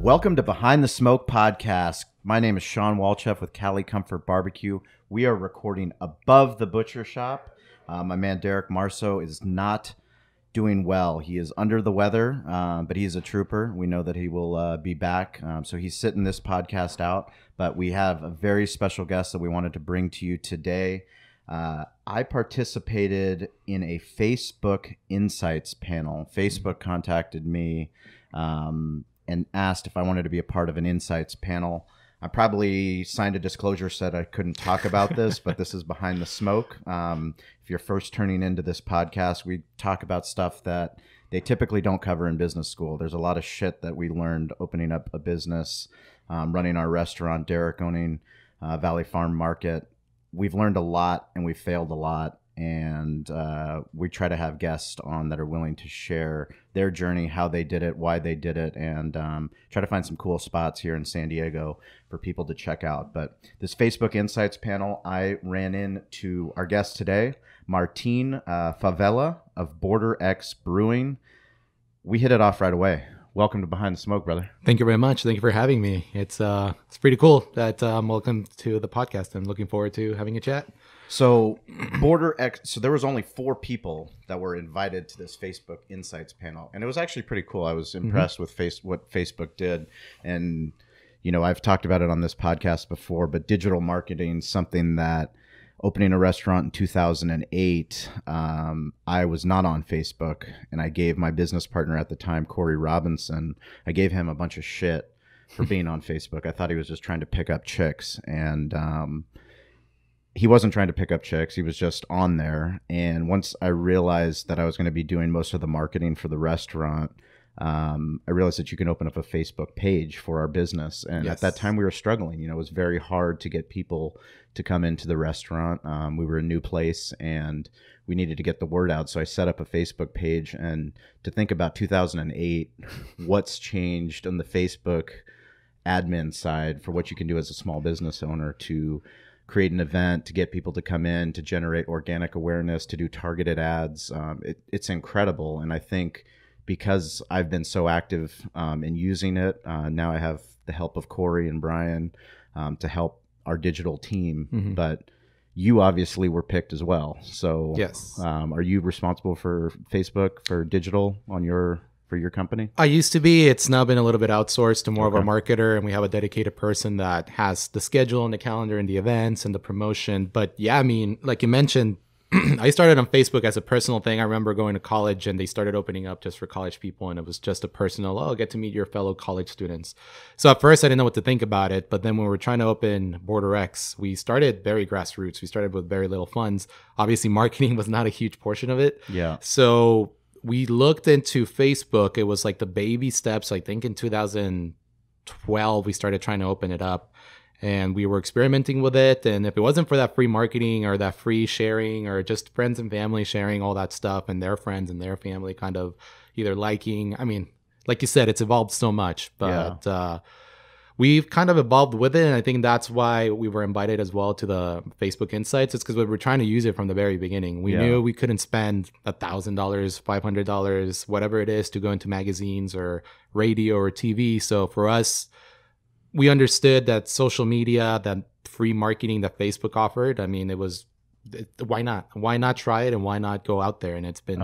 Welcome to Behind the Smoke podcast. My name is Shawn Walchef with Cali Comfort Barbecue. We are recording above the butcher shop. My man Derek Marceau is not doing well. He is under the weather, but he's a trooper. We know that he will be back. So he's sitting this podcast out. But we have a very special guest that we wanted to bring to you today. I participated in a Facebook Insights panel. Facebook contacted me and asked if I wanted to be a part of an Insights panel. I probably signed a disclosure, said I couldn't talk about this, but this is Behind the Smoke. If you're first turning into this podcast, we talk about stuff that they typically don't cover in business school. There's a lot of shit that we learned opening up a business, running our restaurant, Derek owning Valley Farm Market. We've learned a lot and we've failed a lot. And we try to have guests on that are willing to share their journey, how they did it, why they did it, and try to find some cool spots here in San Diego for people to check out. But this Facebook Insights panel, I ran into our guest today, Martin Favela of Border X Brewing. We hit it off right away. Welcome to Behind the Smoke, brother. Thank you very much. Thank you for having me. It's pretty cool that welcome to the podcast. I'm looking forward to having a chat. So Border X, so there was only 4 people that were invited to this Facebook Insights panel, and it was actually pretty cool. I was impressed with what Facebook did, and you know, I've talked about it on this podcast before, but digital marketing is something that opening a restaurant in 2008, I was not on Facebook, and I gave my business partner at the time, Corey Robinson, I gave him a bunch of shit for being on Facebook. I thought he was just trying to pick up chicks, and he wasn't trying to pick up chicks. He was just on there. And once I realized that I was going to be doing most of the marketing for the restaurant, I realized that you can open up a Facebook page for our business. And At that time we were struggling. You know, it was very hard to get people to come into the restaurant. We were a new place and we needed to get the word out. So I set up a Facebook page. And to think about 2008, what's changed on the Facebook admin side for what you can do as a small business owner to create an event, to get people to come in, to generate organic awareness, to do targeted ads. It's incredible. And I think because I've been so active in using it, now I have the help of Corey and Brian to help our digital team. But you obviously were picked as well. So yes, are you responsible for Facebook, for digital on your company? I used to be. It's now been a little bit outsourced to more of our marketer, and we have a dedicated person that has the schedule and the calendar and the events and the promotion. But yeah, I mean, like you mentioned, I started on Facebook as a personal thing. I remember going to college and they started opening up just for college people, and it was just a personal, get to meet your fellow college students. So at first I didn't know what to think about it, but then when we were trying to open Border X, we started very grassroots. We started with very little funds. Obviously marketing was not a huge portion of it. Yeah. So we looked into Facebook. It was like the baby steps. I think in 2012, we started trying to open it up and we were experimenting with it. And if it wasn't for that free marketing or that free sharing or just friends and family sharing all that stuff and their friends and their family kind of either liking, I mean, like you said, it's evolved so much, but we've kind of evolved with it. And I think that's why we were invited as well to the Facebook Insights. It's because we were trying to use it from the very beginning. We knew we couldn't spend $1,000, $500, whatever it is to go into magazines or radio or TV. So for us, we understood that social media, that free marketing that Facebook offered, I mean, why not try it and why not go out there? And it's been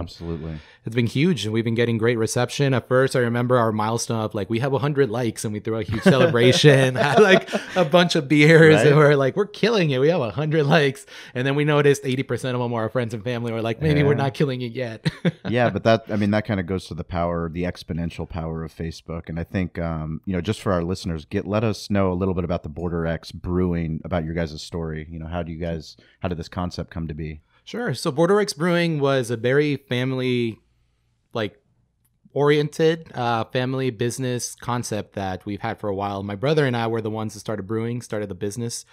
huge, and we've been getting great reception. At first I remember our milestone of like we have 100 likes and we threw a huge celebration, had like a bunch of beers, right? And we're like, we're killing it, we have 100 likes. And then we noticed 80% of them were our friends and family. We're like, maybe we're not killing it yet. Yeah, but that kind of goes to the exponential power of Facebook. And I think just for our listeners, let us know a little bit about the Border X Brewing, about your guys' story. You know, how did this concept come to be? Sure. So Border X Brewing was a very family oriented family business concept that we've had for a while. My brother and I were the ones that started the business.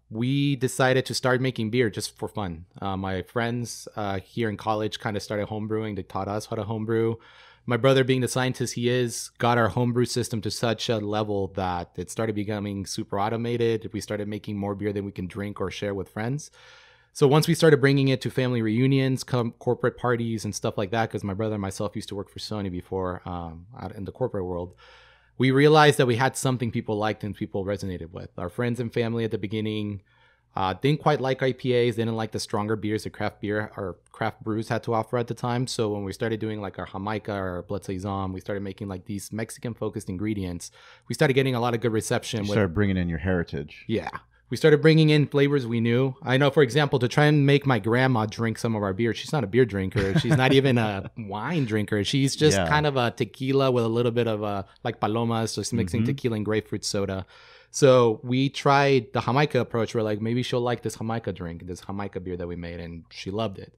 We decided to start making beer just for fun. My friends here in college kind of started home brewing. They taught us how to home brew. My brother, being the scientist he is, got our homebrew system to such a level that it started becoming super automated. We started making more beer than we can drink or share with friends. So once we started bringing it to family reunions, corporate parties and stuff like that, because my brother and myself used to work for Sony before out in the corporate world, we realized that we had something people liked and people resonated with. Our friends and family at the beginning didn't quite like IPAs, didn't like the stronger beers that craft beer or craft brews had to offer at the time. So when we started doing like our Jamaica or our Blood Saison, we started making like these Mexican focused ingredients. We started getting a lot of good reception. You started bringing in your heritage. Yeah. We started bringing in flavors we knew. I know, for example, to try and make my grandma drink some of our beer, she's not a beer drinker. She's not even a wine drinker. She's just kind of a tequila with a little bit of like palomas, just mixing tequila and grapefruit soda. So we tried the Jamaica approach. We're like, maybe she'll like this Jamaica drink, this Jamaica beer that we made, and she loved it.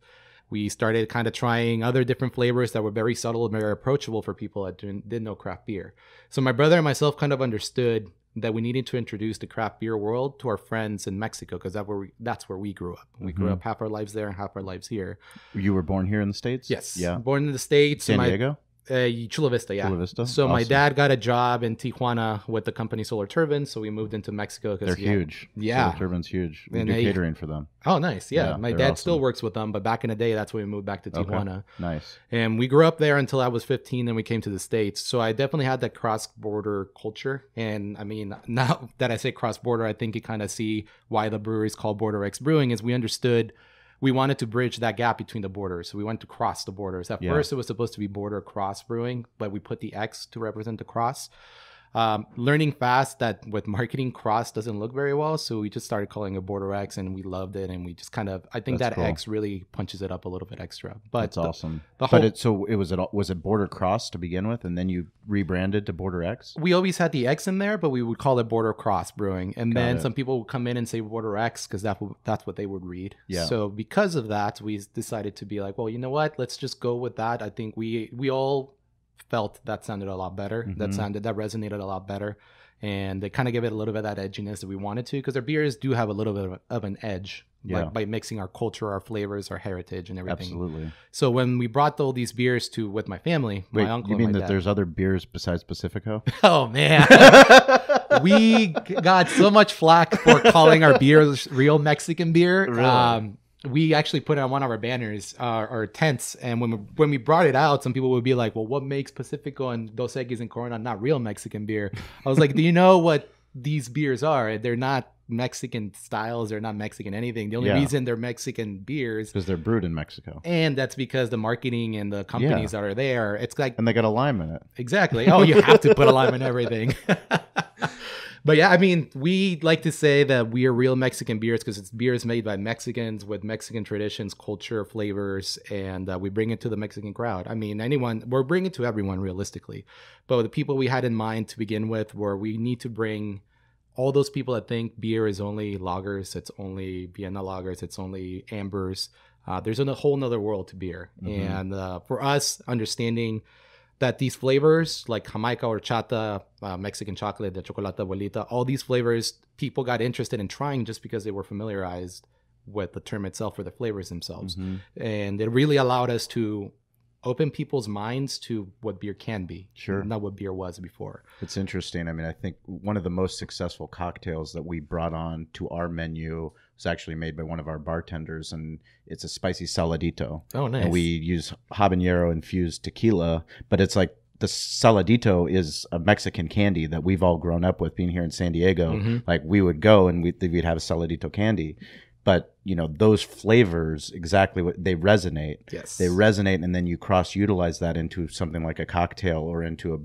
We started kind of trying other different flavors that were very subtle and very approachable for people that didn't know craft beer. So my brother and myself kind of understood that we needed to introduce the craft beer world to our friends in Mexico, because that's where we grew up. We grew up half our lives there and half our lives here. You were born here in the States? Yes. Yeah. Born in the States. San Diego? Chula Vista, yeah. Chula Vista? So awesome. My dad got a job in Tijuana with the company Solar Turbines, so we moved into Mexico. They're huge. Yeah. Solar Turbines huge. We do catering for them. Oh, nice. Yeah. My dad awesome. still works with them, but back in the day, that's when we moved back to Tijuana. Okay. Nice. And we grew up there until I was 15, then we came to the States. So I definitely had that cross-border culture. And I mean, now that I say cross-border, I think you kind of see why the brewery is called Border X Brewing, is we understood we wanted to bridge that gap between the borders. So we wanted to cross the borders. At first, it was supposed to be Border Cross Brewing, but we put the X to represent the cross. Learning fast that with marketing, cross doesn't look very well. So we just started calling it Border X, and we loved it. And we just kind of, I think that's that cool. X really punches it up a little bit extra. But that's awesome. Was it Border Cross to begin with, and then you rebranded to Border X? We always had the X in there, but we would call it Border Cross Brewing. And then some people would come in and say Border X because that's what they would read. Yeah. So because of that, we decided to be like, well, you know what? Let's just go with that. I think we all felt that sounded a lot better. That resonated a lot better, and they kind of give it a little bit of that edginess that we wanted to, because our beers do have a little bit of an edge, like by mixing our culture, our flavors, our heritage, and everything. Absolutely. So when we brought all these beers with my family, my uncle, you mean and my that dad, there's other beers besides Pacifico? Oh man, we got so much flack for calling our beers real Mexican beer. Really? We actually put it on one of our banners, our tents, and when we brought it out, some people would be like, well, what makes Pacifico and Dos Equis and Corona not real Mexican beer? I was like, do you know what these beers are? They're not Mexican styles. They're not Mexican anything. The only reason they're Mexican beers because they're brewed in Mexico. And that's because the marketing and the companies that are there. It's like, and they got a lime in it. Exactly. Oh, you have to put a lime in everything. But yeah, I mean, we like to say that we are real Mexican beers because it's beers made by Mexicans with Mexican traditions, culture, flavors, and we bring it to the Mexican crowd. I mean, we're bringing it to everyone realistically. But the people we had in mind to begin with were we need to bring all those people that think beer is only lagers, it's only Vienna lagers, it's only ambers. There's a whole nother world to beer. And for us, understanding that these flavors like Jamaica or Chata, Mexican chocolate, the Chocolate Abuelita, all these flavors, people got interested in trying just because they were familiarized with the term itself or the flavors themselves. And it really allowed us to open people's minds to what beer can be, not what beer was before. It's interesting. I mean, I think one of the most successful cocktails that we brought on to our menu was actually made by one of our bartenders, and it's a spicy saladito. Oh, nice. And we use habanero infused tequila, but it's like the saladito is a Mexican candy that we've all grown up with being here in San Diego. Like we would go and we'd have a saladito candy. But, you know, those flavors, exactly what they resonate. Yes. They resonate, and then you cross-utilize that into something like a cocktail or into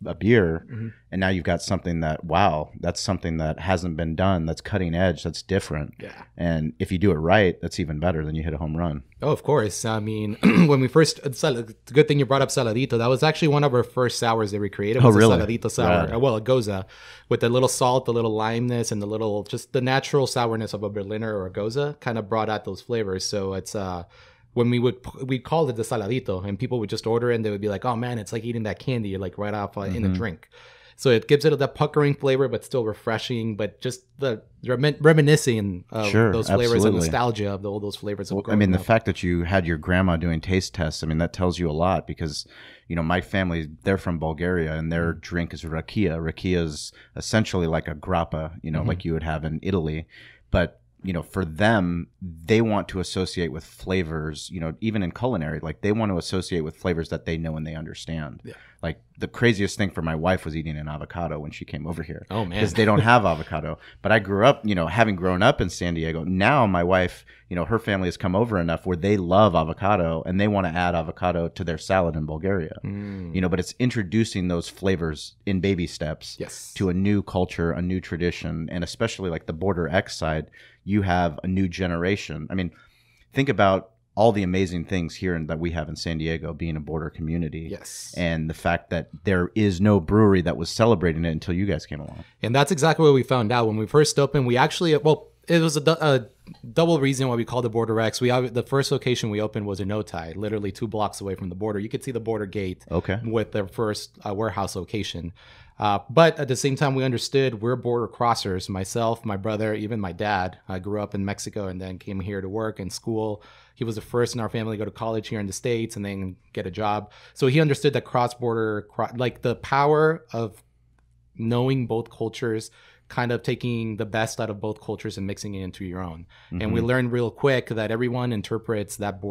a beer, and now you've got something that, wow, that's something that hasn't been done, that's cutting edge, that's different. Yeah. And if you do it right, that's even better than you hit a home run. Oh, of course. I mean, when we first, it's a good thing you brought up Saladito. That was actually one of our first sours that we created. Oh, really? A Saladito sour. Right. Well, a Goza, with the little salt, the little limeness, and just the natural sourness of a Berliner or a Goza kind of brought out those flavors. So it's when we called it the Saladito, and people would just order it and they would be like, oh man, it's like eating that candy like right off in a drink. So it gives it that puckering flavor, but still refreshing, but just the reminiscing of those flavors and nostalgia of all those flavors. I mean, the fact that you had your grandma doing taste tests, I mean, that tells you a lot, because, you know, my family, they're from Bulgaria, and their drink is rakia. Rakia is essentially like a grappa, you know, like you would have in Italy. But for them, they want to associate with flavors, even in culinary, like they want to associate with flavors that they know and they understand. Yeah. Like the craziest thing for my wife was eating an avocado when she came over here. Oh, man. Because they don't have avocado. But I grew up, having grown up in San Diego. Now my wife, her family has come over enough where they love avocado and they want to add avocado to their salad in Bulgaria. But it's introducing those flavors in baby steps to a new culture, a new tradition, and especially like the Border X side, you have a new generation. I mean, think about all the amazing things here that we have in San Diego, being a border community. Yes. And the fact that there is no brewery that was celebrating it until you guys came along. And that's exactly what we found out. When we first opened, we actually, it was a double reason why we called it Border X. The first location we opened was in Otay, literally 2 blocks away from the border. You could see the border gate with their first warehouse location. But at the same time, we understood we're border crossers. Myself, my brother, even my dad. I grew up in Mexico and then came here to work and school. He was the first in our family to go to college here in the States and then get a job. So he understood that cross-border, like the power of knowing both cultures, kind of taking the best out of both cultures and mixing it into your own. And we learned real quick that everyone interprets that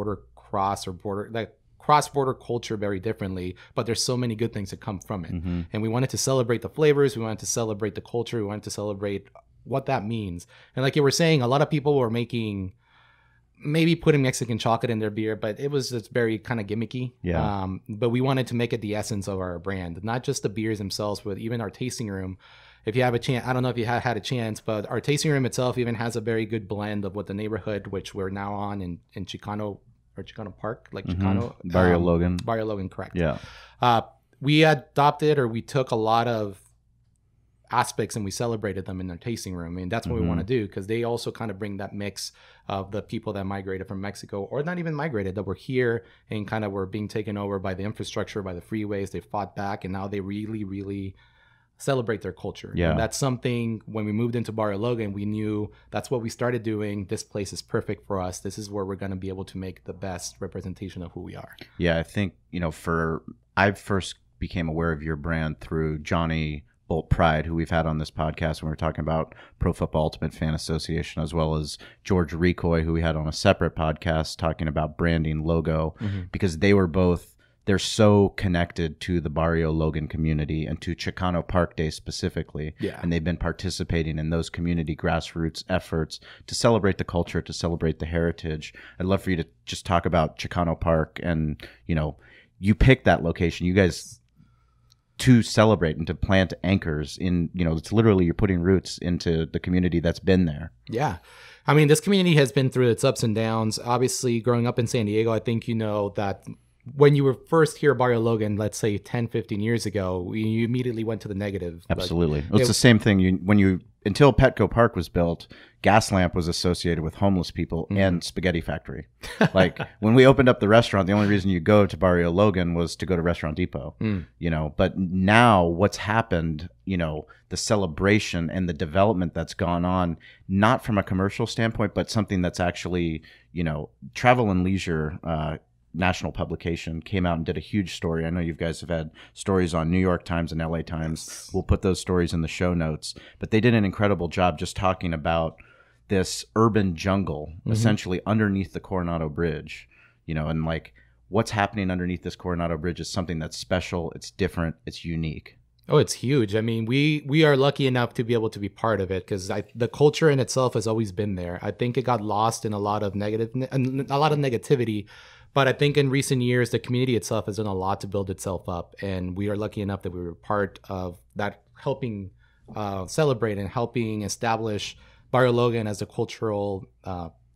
cross-border culture very differently, but there's so many good things that come from it. And we wanted to celebrate the flavors, we wanted to celebrate the culture, we wanted to celebrate what that means. And like you were saying, a lot of people were maybe putting Mexican chocolate in their beer, but it's very kind of gimmicky. Yeah. But we wanted to make it the essence of our brand, not just the beers themselves, but even our tasting room. If you have a chance, I don't know if you had a chance, but our tasting room itself even has a very good blend of what the neighborhood, which we're now on in Chicano or Chicano Park, like Chicano. Barrio Logan. Barrio Logan, correct. Yeah. We adopted, or we took a lot of aspects and we celebrated them in their tasting room. I mean, that's what we want to do, because they also kind of bring that mix of the people that migrated from Mexico, or not even migrated, that were here and kind of were being taken over by the infrastructure, by the freeways. They fought back, and now they really, really celebrate their culture. Yeah. And that's something, when we moved into Barrio Logan, we knew that's what we started doing. This place is perfect for us. This is where we're going to be able to make the best representation of who we are. Yeah, I think, I first became aware of your brand through Johnny Bolt Pride, who we've had on this podcast when we were talking about Pro Football Ultimate Fan Association, as well as George Ricoy, who we had on a separate podcast talking about branding, logo, because they're so connected to the Barrio Logan community and to Chicano Park Day specifically. Yeah. And they've been participating in those community grassroots efforts to celebrate the culture, to celebrate the heritage. I'd love for you to just talk about Chicano Park and, you picked that location. You guys to celebrate and to plant anchors in, it's literally you're putting roots into the community that's been there. Yeah. I mean, this community has been through its ups and downs. Obviously, growing up in San Diego, I think that when you were first here at Barrio Logan, let's say 10, 15 years ago, you immediately went to the negative. Absolutely. It's the same thing. Until Petco Park was built, Gaslamp was associated with homeless people and Spaghetti Factory. Like when we opened up the restaurant, the only reason you go to Barrio Logan was to go to Restaurant Depot, but now what's happened, the celebration and the development that's gone on, not from a commercial standpoint, but something that's actually, Travel and Leisure, national publication came out and did a huge story. I know you guys have had stories on New York Times and LA Times. Yes. We'll put those stories in the show notes. But they did an incredible job just talking about this urban jungle, essentially underneath the Coronado Bridge, and like what's happening underneath this Coronado Bridge is something that's special. It's different. It's unique. Oh, it's huge. I mean, we are lucky enough to be able to be part of it, because the culture in itself has always been there. I think it got lost in a lot of negativity. But I think in recent years, the community itself has done a lot to build itself up. And we are lucky enough that we were part of that, helping celebrate and helping establish Barrio Logan as a cultural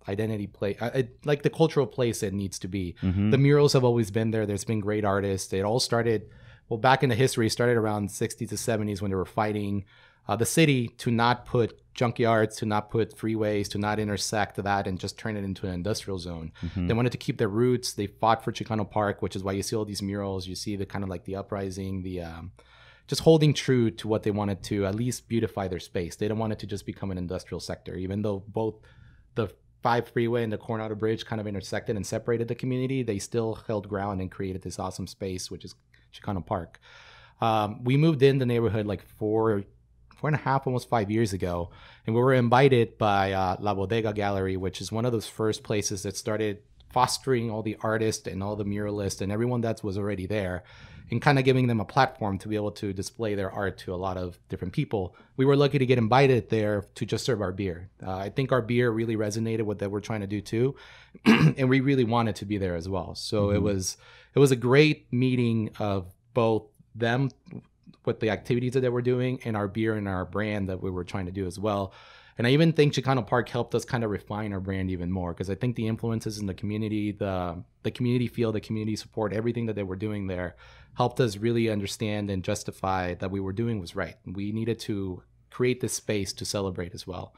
identity place, like the cultural place it needs to be. The murals have always been there. There's been great artists. It all started, back in the history, started around 60s to 70s when they were fighting the city to not put junkyards, to not put freeways, to not intersect that and just turn it into an industrial zone. They wanted to keep their roots. They fought for Chicano Park, which is why you see all these murals. You see the kind of like the uprising, the just holding true to what they wanted to at least beautify their space. They didn't want it to just become an industrial sector, even though both the 5 freeway and the Coronado Bridge kind of intersected and separated the community. They still held ground and created this awesome space, which is Chicano Park. We moved in the neighborhood like 4.5, almost 5 years ago. And we were invited by La Bodega Gallery, which is one of those first places that started fostering all the artists and all the muralists and everyone that was already there, and kind of giving them a platform to be able to display their art to a lot of different people. We were lucky to get invited there to just serve our beer. I think our beer really resonated with what we're trying to do too, and we really wanted to be there as well. So it was a great meeting of both them with the activities that they were doing and our beer and our brand that we were trying to do as well. And I even think Chicano Park helped us kind of refine our brand even more, because I think the influences in the community, the community feel, the community support, everything that they were doing there helped us really understand and justify that we were doing was right. We needed to create this space to celebrate as well.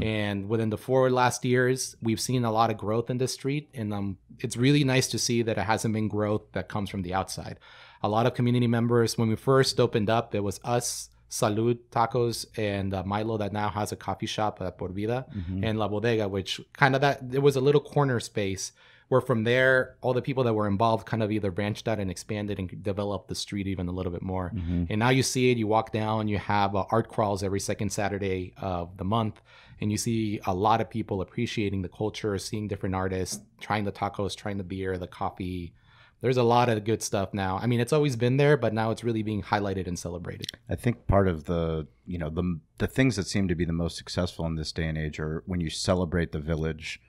And within the 4 last years, we've seen a lot of growth in this street. And it's really nice to see that it hasn't been growth that comes from the outside. A lot of community members, when we first opened up, it was us, Salud Tacos, and Milo, that now has a coffee shop at Por Vida, and La Bodega, which kind of there was a little corner space where from there, all the people that were involved kind of either branched out and expanded and developed the street even a little bit more. And now you see it, you walk down, you have art crawls every second Saturday of the month, and you see a lot of people appreciating the culture, seeing different artists, trying the tacos, trying the beer, the coffee. There's a lot of good stuff now. I mean, it's always been there, but now it's really being highlighted and celebrated. I think part of the things that seem to be the most successful in this day and age are when you celebrate the village.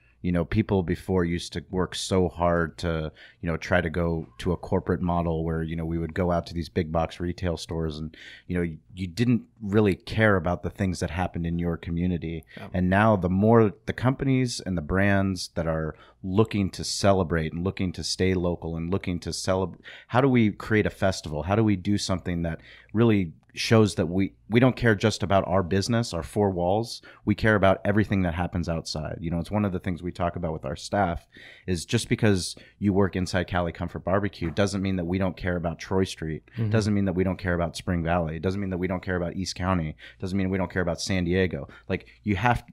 People before used to work so hard to, try to go to a corporate model where, we would go out to these big box retail stores and, you didn't really care about the things that happened in your community. Yeah. And now the more the companies and the brands that are looking to celebrate and looking to stay local and looking to celebrate, how do we create a festival? How do we do something that really shows that we don't care just about our business, our 4 walls. We care about everything that happens outside. It's one of the things we talk about with our staff is just because you work inside Cali Comfort Barbecue doesn't mean that we don't care about Troy Street. Doesn't mean that we don't care about Spring Valley. Doesn't mean that we don't care about East County. Doesn't mean we don't care about San Diego. Like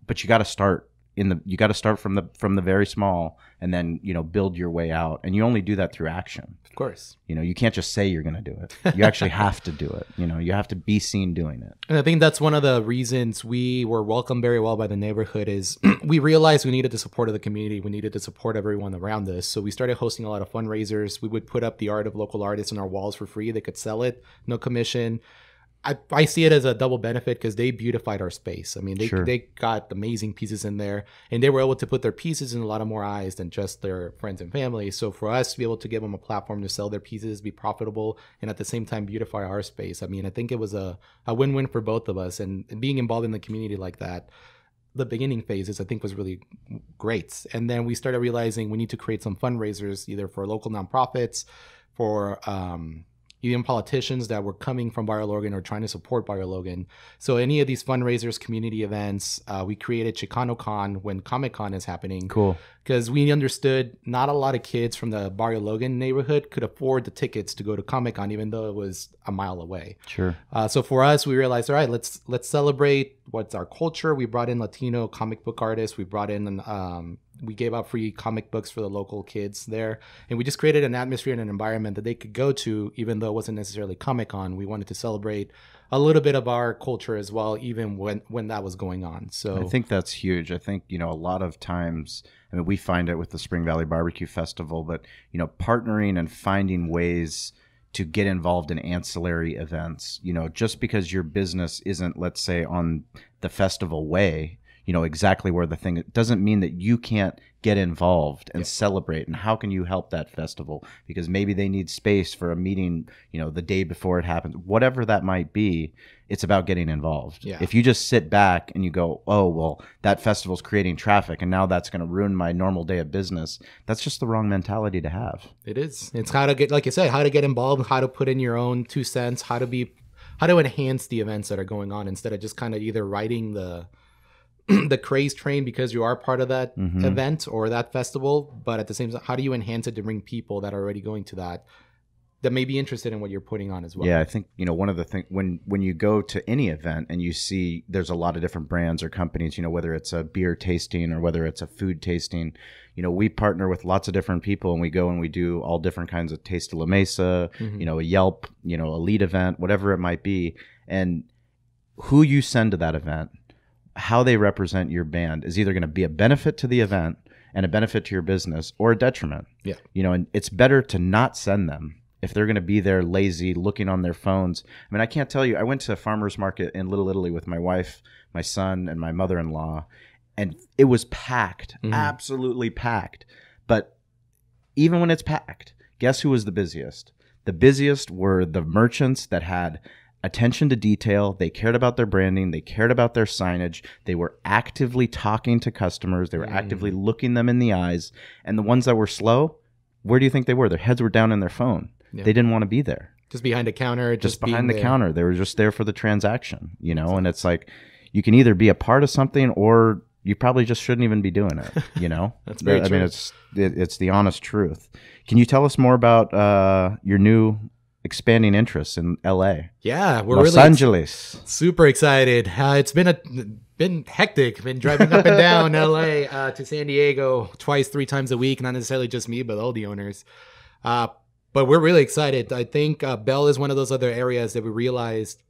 but you got to start you got to start from the very small and then, build your way out. And you only do that through action. Of course. You can't just say you're going to do it. You actually have to do it. You have to be seen doing it. And I think that's one of the reasons we were welcomed very well by the neighborhood is we realized we needed the support of the community. We needed to support everyone around us. So we started hosting a lot of fundraisers. We would put up the art of local artists on our walls for free. They could sell it, no commission. I see it as a double benefit because they beautified our space. I mean, they got amazing pieces in there, and they were able to put their pieces in a lot of more eyes than just their friends and family. So for us to be able to give them a platform to sell their pieces, be profitable, and at the same time beautify our space, I mean, I think it was a win-win for both of us. And being involved in the community like that, the beginning phases, I think, was really great. And then we started realizing we need to create some fundraisers, either for local nonprofits, for even politicians that were coming from Barrio Logan or trying to support Barrio Logan. So any of these fundraisers, community events, we created Chicano Con when Comic-Con is happening. Cool. Because we understood not a lot of kids from the Barrio Logan neighborhood could afford the tickets to go to Comic-Con, even though it was a mile away. Sure. So for us, we realized, all right, let's celebrate what's our culture. We brought in Latino comic book artists. We brought in we gave out free comic books for the local kids there. And we just created an atmosphere and an environment that they could go to, even though it wasn't necessarily Comic-Con. We wanted to celebrate a little bit of our culture as well, even when that was going on. So I think that's huge. I think, a lot of times, I mean, we find it with the Spring Valley Barbecue Festival, but, partnering and finding ways to get involved in ancillary events, just because your business isn't, let's say, on the festival way, exactly where the thing, it doesn't mean that you can't get involved and celebrate. And how can you help that festival? Because maybe they need space for a meeting, the day before it happens, whatever that might be. It's about getting involved. Yeah. If you just sit back and you go, oh, well, that festival's creating traffic and now that's going to ruin my normal day of business, that's just the wrong mentality to have. It is. It's how to get, like you say, how to get involved, how to put in your own 2 cents, how to enhance the events that are going on instead of just kind of either riding the craze train because you are part of that event or that festival, but at the same time, how do you enhance it to bring people that are already going to that may be interested in what you're putting on as well? Yeah, I think, one of the things, when you go to any event and you see there's a lot of different brands or companies, whether it's a beer tasting or whether it's a food tasting, we partner with lots of different people and we go and we do all different kinds of Taste de la Mesa, a Yelp, elite event, whatever it might be. And who you send to that event, how they represent your band is either going to be a benefit to the event and a benefit to your business or a detriment. Yeah. You know, and it's better to not send them if they're going to be there lazy, looking on their phones. I mean, I can't tell you, I went to a farmer's market in Little Italy with my wife, my son, and my mother-in-law, and it was packed, absolutely packed. But even when it's packed, guess who was the busiest? The busiest were the merchants that had attention to detail. They cared about their branding. They cared about their signage. They were actively talking to customers. They were actively looking them in the eyes. And the ones that were slow, where do you think they were? Their heads were down in their phone. Yeah. They didn't want to be there. Just behind a counter. Just behind the counter. They were just there for the transaction, you know? And it's like, you can either be a part of something or you probably just shouldn't even be doing it, you know? That's very true. I mean, it's the honest truth. Can you tell us more about your new expanding interests in LA? Yeah, we're Los really Angeles. Super excited. It's been hectic. Been driving up and down LA to San Diego twice, 3 times a week. Not necessarily just me, but all the owners. But we're really excited. I think Bell is one of those other areas that we realized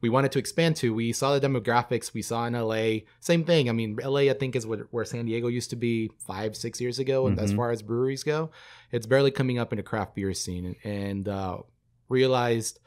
we wanted to expand to. We saw the demographics we saw in LA. Same thing. I mean, LA, I think, is where San Diego used to be 5-6 years ago. And as far as breweries go, it's barely coming up in the craft beer scene. And realized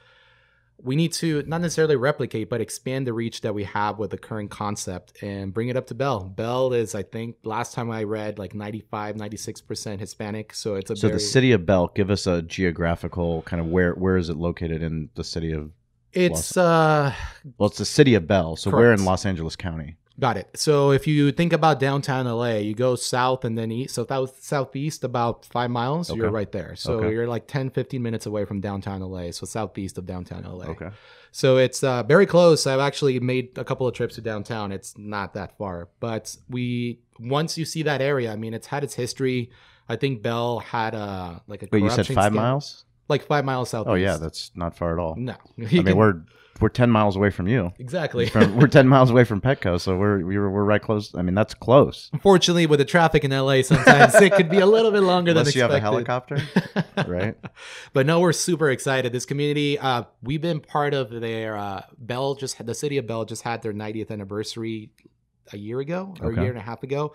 we need to not necessarily replicate, but expand the reach that we have with the current concept and bring it up to Bell. Bell is, I think, last time I read, like 95-96% Hispanic. So it's the city of Bell, give us a geographical kind of where is it located in the city of? It's well, it's the city of Bell. So correct. We're in Los Angeles County. Got it. So if you think about downtown LA, you go south and then east. So southeast about 5 miles, you're right there. So you're like 10-15 minutes away from downtown LA. So southeast of downtown LA. Okay. So it's very close. I've actually made a couple of trips to downtown. It's not that far. But once you see that area, I mean, it's had its history. I think Bell had a corruption. Wait, you said 5 miles? Like 5 miles southeast. Oh yeah, that's not far at all. No. I mean, we're 10 miles away from you. Exactly. We're 10 miles away from Petco, so we're right close. I mean, that's close. Unfortunately, with the traffic in LA, sometimes it could be a little bit longer than expected. Unless you have a helicopter, right? But no, we're super excited. This community, we've been part of their the city of Bell just had their 90th anniversary a year ago or a year and a half ago.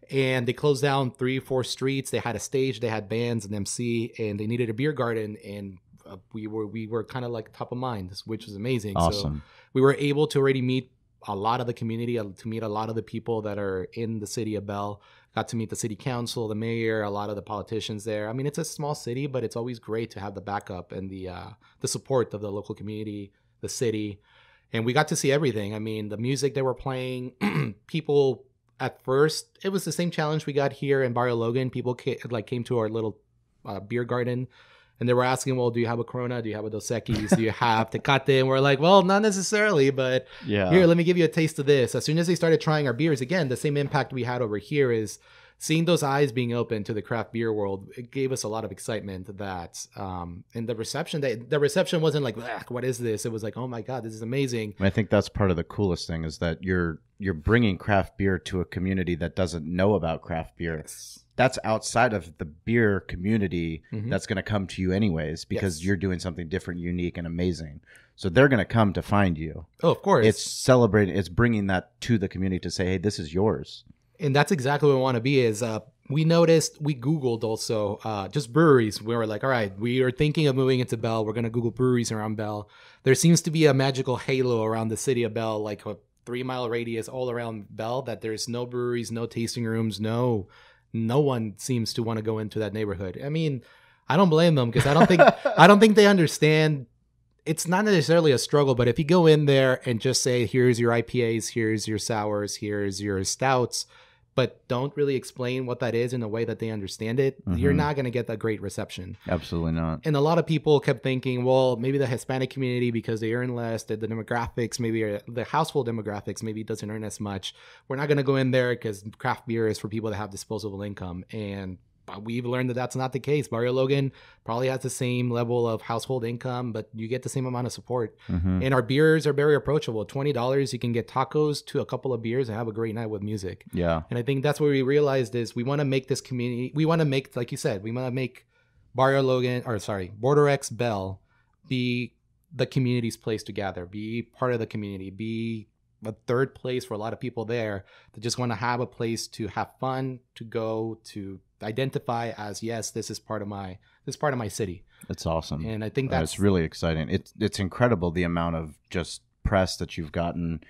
And they closed down 3-4 streets. They had a stage, they had bands and MC, and they needed a beer garden. And we were kind of like top of mind, which was amazing. Awesome. So we were able to already meet a lot of the community, to meet a lot of the people that are in the city of Bell. Got to meet the city council, the mayor, a lot of the politicians there. I mean, it's a small city, but it's always great to have the backup and the support of the local community, the city. And we got to see everything. I mean, the music they were playing, people. At first, it was the same challenge we got here in Barrio Logan. People came to our little beer garden, and they were asking, well, do you have a Corona? Do you have a Dos Equis? Do you have Tecate? And we're like, well, not necessarily, but here, let me give you a taste of this. As soon as they started trying our beers, again, the same impact we had over here is seeing those eyes being open to the craft beer world. It gave us a lot of excitement that, and the reception wasn't like, what is this? It was like, oh my God, this is amazing. I think that's part of the coolest thing is that you're bringing craft beer to a community that doesn't know about craft beer. Yes. That's outside of the beer community that's going to come to you anyways because you're doing something different, unique, and amazing. So they're going to come to find you. Oh, of course. It's celebrating. It's bringing that to the community to say, hey, this is yours. And that's exactly what we want to be is we Googled also just breweries. We were like, all right, we are thinking of moving into Bell. We're going to Google breweries around Bell. There seems to be a magical halo around the city of Bell, like a 3-mile radius all around Bell, that there's no breweries, no tasting rooms, no one seems to want to go into that neighborhood. I mean, I don't blame them because I don't think they understand. It's not necessarily a struggle, but if you go in there and just say, here's your IPAs, here's your sours, here's your stouts, but don't really explain what that is in a way that they understand it, you're not going to get that great reception. Absolutely not. And a lot of people kept thinking, well, maybe the Hispanic community, because they earn less, the demographics, maybe the household demographics, maybe doesn't earn as much. We're not going to go in there because craft beer is for people that have disposable income. And we've learned that that's not the case. Barrio Logan probably has the same level of household income, but you get the same amount of support. And our beers are very approachable. $20, you can get tacos to a couple of beers and have a great night with music. Yeah. And I think that's what we realized is we want to make this community, we want to make, like you said, we want to make Border X Bell be the community's place to gather, be part of the community, be a third place for a lot of people there that just want to have a place to have fun, to go, to identify as, yes, this is part of my city. That's awesome. And I think that's really exciting. It's incredible the amount of just press that you've gotten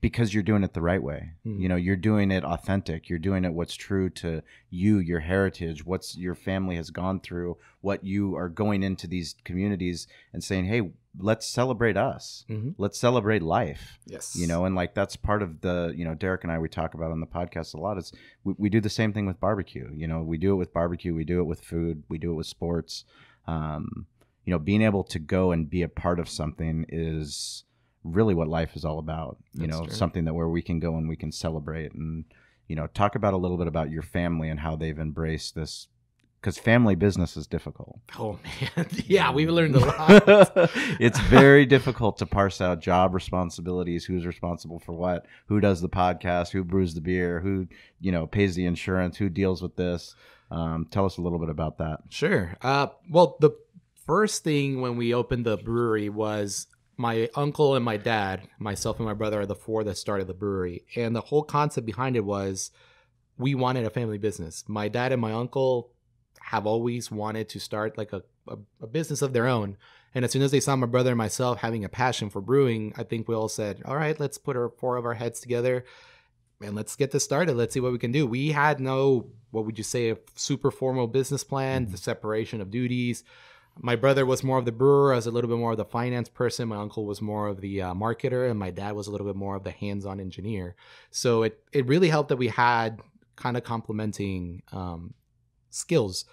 because you're doing it the right way. Mm-hmm. You know, you're doing it authentic. You're doing it what's true to you, your heritage, what's your family has gone through, what you are going into these communities and saying, hey, let's celebrate us. Mm-hmm. Let's celebrate life. Yes. You know, and like that's part of the, you know, Derek and I, we talk about on the podcast a lot is we do the same thing with barbecue. You know, we do it with barbecue. We do it with food. We do it with sports. You know, being able to go and be a part of something is really what life is all about. You know, something that where we can go and we can celebrate and, you know, talk about a little bit about your family and how they've embraced this, because family business is difficult. Oh man. Yeah, we've learned a lot. It's very difficult to parse out job responsibilities, who's responsible for what, who does the podcast, who brews the beer, who, you know, pays the insurance, who deals with this. Tell us a little bit about that. Sure. Well, the first thing when we opened the brewery was my uncle and my dad, myself and my brother are the four that started the brewery. And the whole concept behind it was we wanted a family business. My dad and my uncle have always wanted to start like a business of their own. And as soon as they saw my brother and myself having a passion for brewing, I think we all said, all right, let's put four of our heads together and let's get this started. Let's see what we can do. We had no, what would you say, a super formal business plan, the separation of duties. My brother was more of the brewer. I was a little bit more of the finance person. My uncle was more of the marketer, and my dad was a little bit more of the hands-on engineer. So it really helped that we had kind of complementing skills.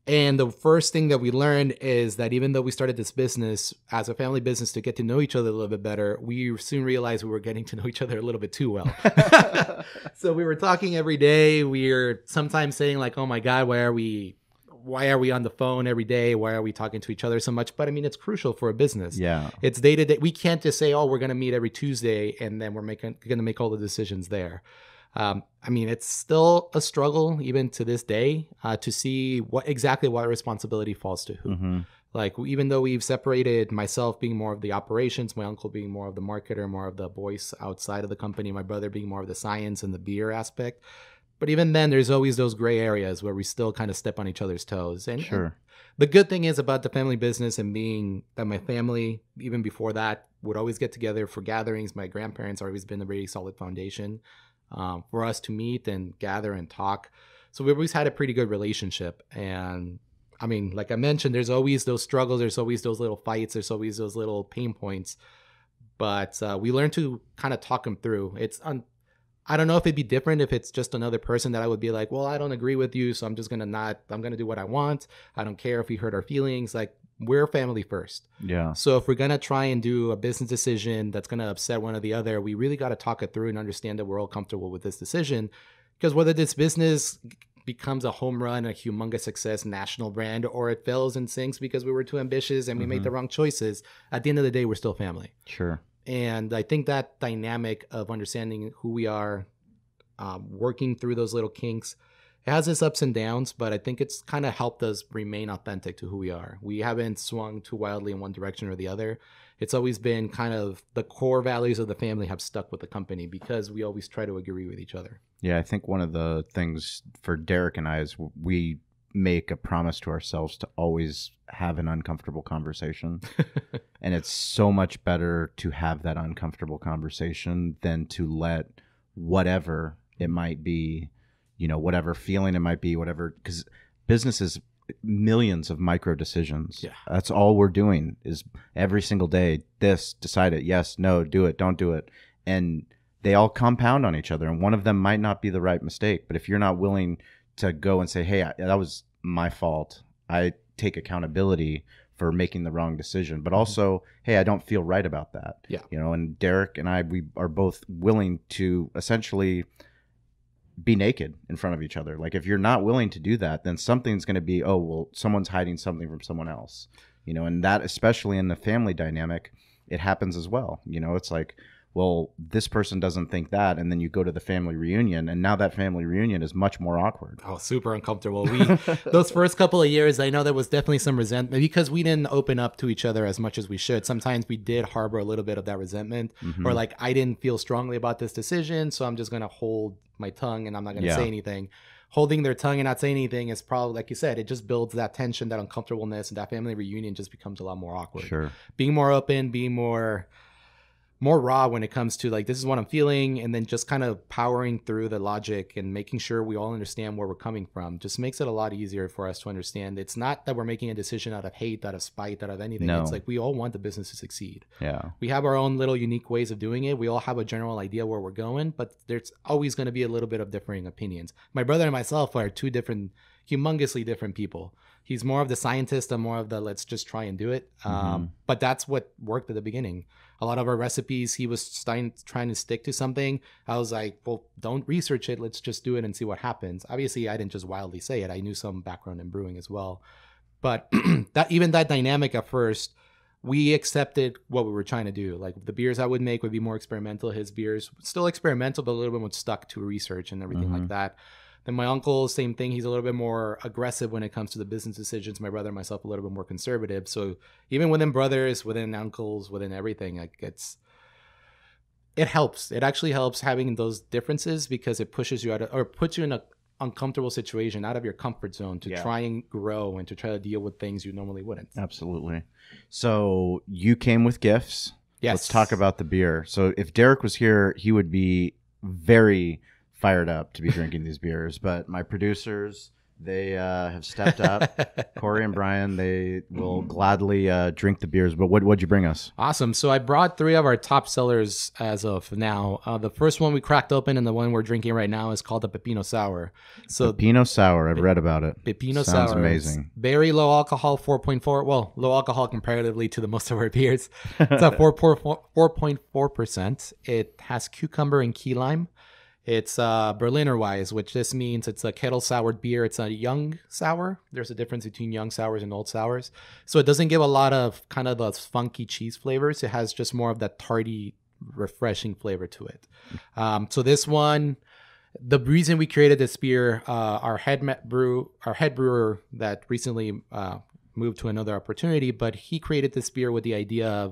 And the first thing that we learned is that even though we started this business as a family business to get to know each other a little bit better, we soon realized we were getting to know each other a little bit too well. So we were talking every day. We were sometimes saying like, oh my God, why are we on the phone every day? Why are we talking to each other so much? But I mean, it's crucial for a business. Yeah. It's day to day. We can't just say, oh, we're going to meet every Tuesday and then we're going to make all the decisions there. I mean, it's still a struggle even to this day to see what responsibility falls to who. Mm-hmm. Like, even though we've separated, myself being more of the operations, my uncle being more of the marketer, more of the voice outside of the company, my brother being more of the science and the beer aspect. But even then, there's always those gray areas where we still kind of step on each other's toes. And, and the good thing is about the family business and being that my family, even before that, would always get together for gatherings. My grandparents always been a very solid foundation for us to meet and gather and talk. So we've always had a pretty good relationship. And I mean, like I mentioned, there's always those struggles. There's always those little fights. There's always those little pain points. But we learn to kind of talk them through. I don't know if it'd be different if it's just another person that I would be like, well, I don't agree with you, so I'm going to do what I want. I don't care if we hurt our feelings. Like, we're family first. Yeah. So if we're going to try and do a business decision that's going to upset one or the other, we really got to talk it through and understand that we're all comfortable with this decision. Because whether this business becomes a home run, a humongous success, national brand, or it fails and sinks because we were too ambitious and we made the wrong choices, at the end of the day, we're still family. Sure. And I think that dynamic of understanding who we are, working through those little kinks, it has its ups and downs, but I think it's kind of helped us remain authentic to who we are. We haven't swung too wildly in one direction or the other. It's always been kind of the core values of the family have stuck with the company because we always try to agree with each other. Yeah, I think one of the things for Derek and I is we make a promise to ourselves to always have an uncomfortable conversation. And it's so much better to have that uncomfortable conversation than to let whatever it might be, you know, whatever feeling it might be, whatever, because business is millions of micro decisions. Yeah. That's all we're doing is every single day, this, decide it, yes, no, do it, don't do it. And they all compound on each other. And one of them might not be the right mistake. But if you're not willing to go and say, hey, that was my fault, I take accountability for making the wrong decision, but also, hey, I don't feel right about that. Yeah. You know, and Derek and I, we are both willing to essentially be naked in front of each other. Like, if you're not willing to do that, then something's going to be, oh, well, someone's hiding something from someone else, you know, and that, especially in the family dynamic, it happens as well. You know, it's like, well, this person doesn't think that, and then you go to the family reunion, and now that family reunion is much more awkward. Oh, super uncomfortable. Those first couple of years, I know there was definitely some resentment because we didn't open up to each other as much as we should. Sometimes we did harbor a little bit of that resentment, or like, I didn't feel strongly about this decision, so I'm just going to hold my tongue and I'm not going to say anything. Holding their tongue and not saying anything is probably, like you said, it just builds that tension, that uncomfortableness, and that family reunion just becomes a lot more awkward. Sure. Being more open, being more raw when it comes to like, this is what I'm feeling, and then just kind of powering through the logic and making sure we all understand where we're coming from just makes it a lot easier for us to understand. It's not that we're making a decision out of hate, out of spite, out of anything. No. It's like, we all want the business to succeed. Yeah. We have our own little unique ways of doing it. We all have a general idea where we're going, but there's always going to be a little bit of differing opinions. My brother and myself are two different, humongously different people. He's more of the scientist. I'm more of the let's just try and do it. But that's what worked at the beginning. A lot of our recipes, he was trying to stick to something. I was like, well, don't research it. Let's just do it and see what happens. Obviously, I didn't just wildly say it. I knew some background in brewing as well. But that dynamic at first, we accepted what we were trying to do. Like, the beers I would make would be more experimental. His beers, still experimental, but a little bit more stuck to research and everything like that. Then my uncle, same thing. He's a little bit more aggressive when it comes to the business decisions. My brother and myself, a little bit more conservative. So even within brothers, within uncles, within everything, like it helps. It actually helps having those differences because it pushes you out of, or puts you in an uncomfortable situation, out of your comfort zone to try and grow and to try to deal with things you normally wouldn't. Absolutely. So you came with gifts. Yes. Let's talk about the beer. So if Derek was here, he would be very fired up to be drinking these beers, but my producers, they have stepped up. Corey and Brian, they will gladly drink the beers. But what'd you bring us? Awesome. So I brought 3 of our top sellers as of now. The first one we cracked open and the one we're drinking right now is called the Pepino Sour. So Pepino Sour, I've read about it. Pepino Sounds Sour. Amazing. Very low alcohol, 4.4. Well, low alcohol comparatively to the most of our beers. It's at 4.4%. It has cucumber and key lime. It's Berliner Weiss, which this means it's a kettle soured beer. It's a young sour. There's a difference between young sours and old sours. So it doesn't give a lot of kind of those funky cheese flavors. It has just more of that tarty, refreshing flavor to it. So this one, the reason we created this beer, our head brewer that recently moved to another opportunity, but he created this beer with the idea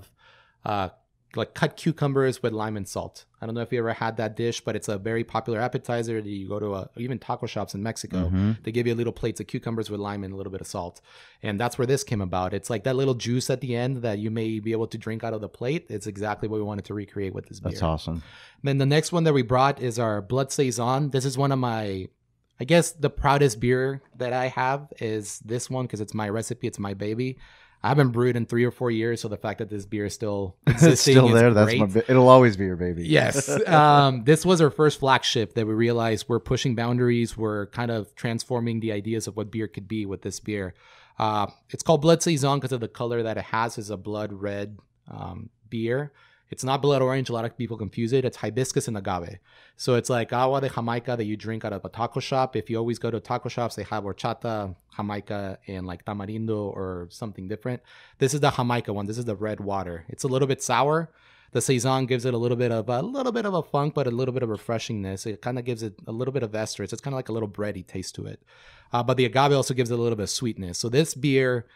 of like cut cucumbers with lime and salt. I don't know if you ever had that dish, but it's a very popular appetizer that you go to even taco shops in Mexico. They give you little plates of cucumbers with lime and a little bit of salt. And that's where this came about. It's like that little juice at the end that you may be able to drink out of the plate. It's exactly what we wanted to recreate with this beer. That's awesome. Then the next one that we brought is our Blood Saison. This is one of my, I guess the proudest beer that I have is this one because it's my recipe. It's my baby. I haven't brewed in 3 or 4 years, so the fact that this beer is still existing still there, is great. It'll always be your baby. Yes. This was our first flagship that we realized we're pushing boundaries. We're kind of transforming the ideas of what beer could be with this beer. It's called Blood Saison because of the color that it has. Is a blood red beer. It's not blood orange. A lot of people confuse it. It's hibiscus and agave. So it's like agua de Jamaica that you drink out of a taco shop. If you always go to taco shops, they have horchata, Jamaica, and like tamarindo or something different. This is the Jamaica one. This is the red water. It's a little bit sour. The Saison gives it a little bit of a funk, but a little bit of refreshingness. It kind of gives it a little bit of esterase. It's kind of like a little bready taste to it. But the agave also gives it a little bit of sweetness. So this beer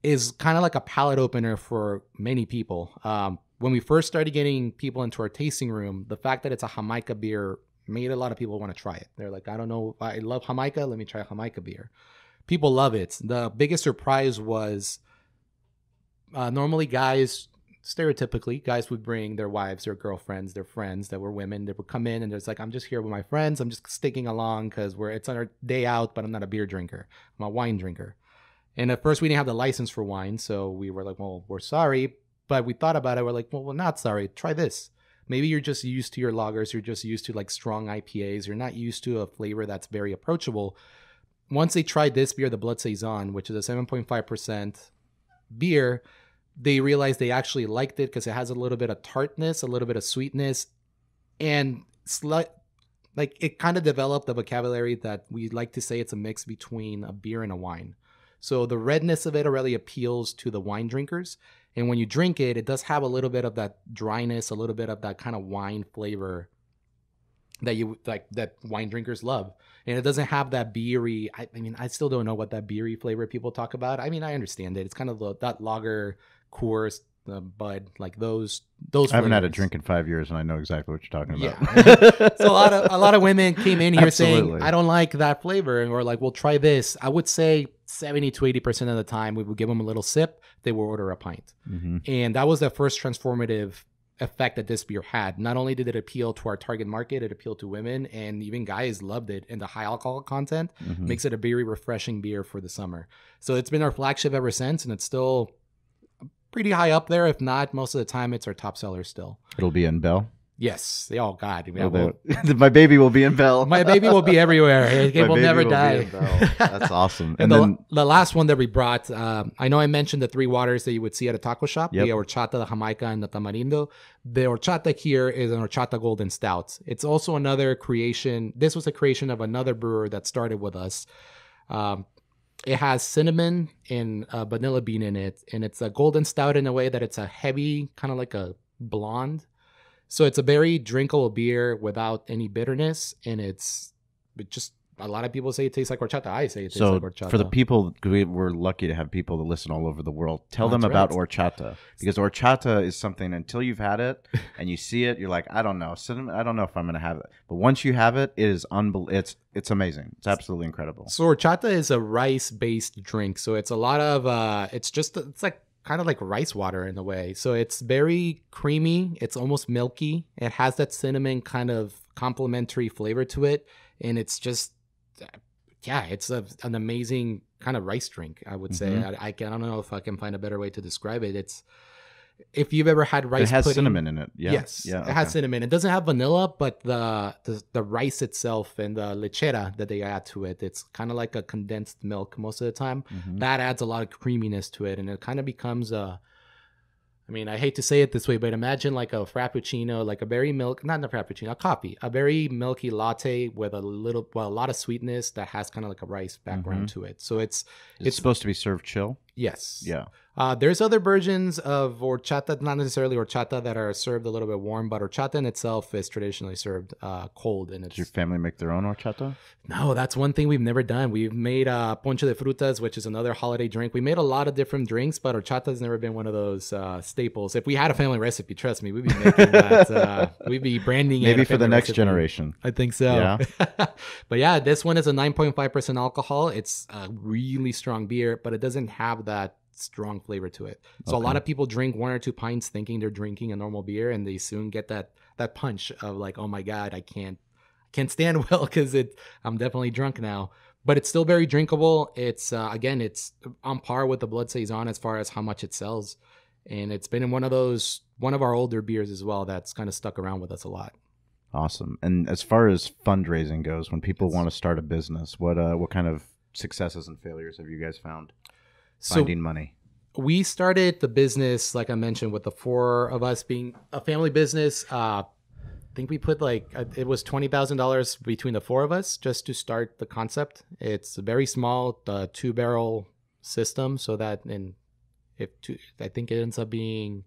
is kind of like a palate opener for many people. When we first started getting people into our tasting room, the fact that it's a Jamaica beer made a lot of people want to try it. They're like, I don't know, I love Jamaica. Let me try Jamaica beer. People love it. The biggest surprise was normally guys, stereotypically, guys would bring their wives, their girlfriends, their friends that were women. They would come in and there's like, I'm just here with my friends. I'm just sticking along because it's on our day out, but I'm not a beer drinker. I'm a wine drinker. And at first we didn't have the license for wine. So we were like, well, we're sorry. But we thought about it. We're like, well, we're not sorry. Try this. Maybe you're just used to your lagers. You're just used to like strong IPAs. You're not used to a flavor that's very approachable. Once they tried this beer, the Blood Saison, which is a 7.5% beer, they realized they actually liked it because it has a little bit of tartness, a little bit of sweetness, and like it kind of developed the vocabulary that we like to say it's a mix between a beer and a wine. So the redness of it already appeals to the wine drinkers. And when you drink it, it does have a little bit of that dryness, a little bit of that kind of wine flavor that you like, that wine drinkers love. And it doesn't have that beery. I mean, I still don't know what that beery flavor people talk about. I mean, I understand it. It's kind of that lager, Coors, Bud, like those. I haven't had a drink in 5 years, and I know exactly what you're talking about. Yeah. So a lot of women came in here Absolutely. saying, I don't like that flavor, and we're like, well, try this. I would say 70 to 80% of the time, we would give them a little sip. They will order a pint, and that was the first transformative effect that this beer had. Not only did it appeal to our target market, it appealed to women, and even guys loved it. And the high alcohol content makes it a very refreshing beer for the summer. So it's been our flagship ever since, and it's still pretty high up there. If not, most of the time it's our top seller still. It'll be in Bell. Yes. Oh God. Yeah, my baby will be in Bell. My baby will be everywhere. It will never die. That's awesome. And then the last one that we brought, I know I mentioned the three waters that you would see at a taco shop, the horchata, the jamaica, and the tamarindo. The horchata here is an horchata golden stout. It's also another creation. This was a creation of another brewer that started with us. It has cinnamon and vanilla bean in it, and it's a golden stout in a way that it's a heavy, kind of like a blonde. So it's a very drinkable beer without any bitterness, and it's just, a lot of people say it tastes like horchata. I say it tastes like horchata. For the people, we're lucky to have people that listen all over the world. Tell them about horchata, because horchata is something, until you've had it and you see it, you're like, I don't know. I don't know if I'm going to have it. But once you have it, it is it's amazing. It's absolutely incredible. So horchata is a rice-based drink. So it's a lot of, it's like kind of like rice water in a way. So it's very creamy. It's almost milky. It has that cinnamon kind of complementary flavor to it. And it's just, it's an amazing kind of rice drink, I would say. I don't know if I can find a better way to describe it. It's, if you've ever had rice pudding. It has cinnamon in it. Yeah. Yes. Yeah, it has cinnamon. It doesn't have vanilla, but the rice itself and the lechera that they add to it, it's kind of like a condensed milk most of the time. That adds a lot of creaminess to it, and it kind of becomes I mean, I hate to say it this way, but imagine like a frappuccino, like a very not a frappuccino, a coffee, a very milky latte with a lot of sweetness that has kind of like a rice background to it. So it's supposed to be served chill. Yes. Yeah. There's other versions of horchata, not necessarily horchata, that are served a little bit warm, but horchata in itself is traditionally served cold. And does your family make their own horchata? No, that's one thing we've never done. We've made ponche de frutas, which is another holiday drink. We made a lot of different drinks, but horchata has never been one of those staples. If we had a family recipe, trust me, we'd be making that. We'd be branding it. Maybe for the next generation. I think so. Yeah. But yeah, this one is a 9.5% alcohol. It's a really strong beer, but it doesn't have that strong flavor to it. So a lot of people drink 1 or 2 pints thinking they're drinking a normal beer, and they soon get that punch of like, oh my God, I can't stand well because I'm definitely drunk now. But it's still very drinkable. It's again, it's on par with the Blood Saison as far as how much it sells, and it's been in one of our older beers as well that's kind of stuck around with us a lot. Awesome. And as far as fundraising goes, when people want to start a business, what kind of successes and failures have you guys found finding money? We started the business, like I mentioned, with the 4 of us being a family business. I think we put it was $20,000 between the 4 of us just to start the concept. It's a very small 2-barrel system, so that I think it ends up being,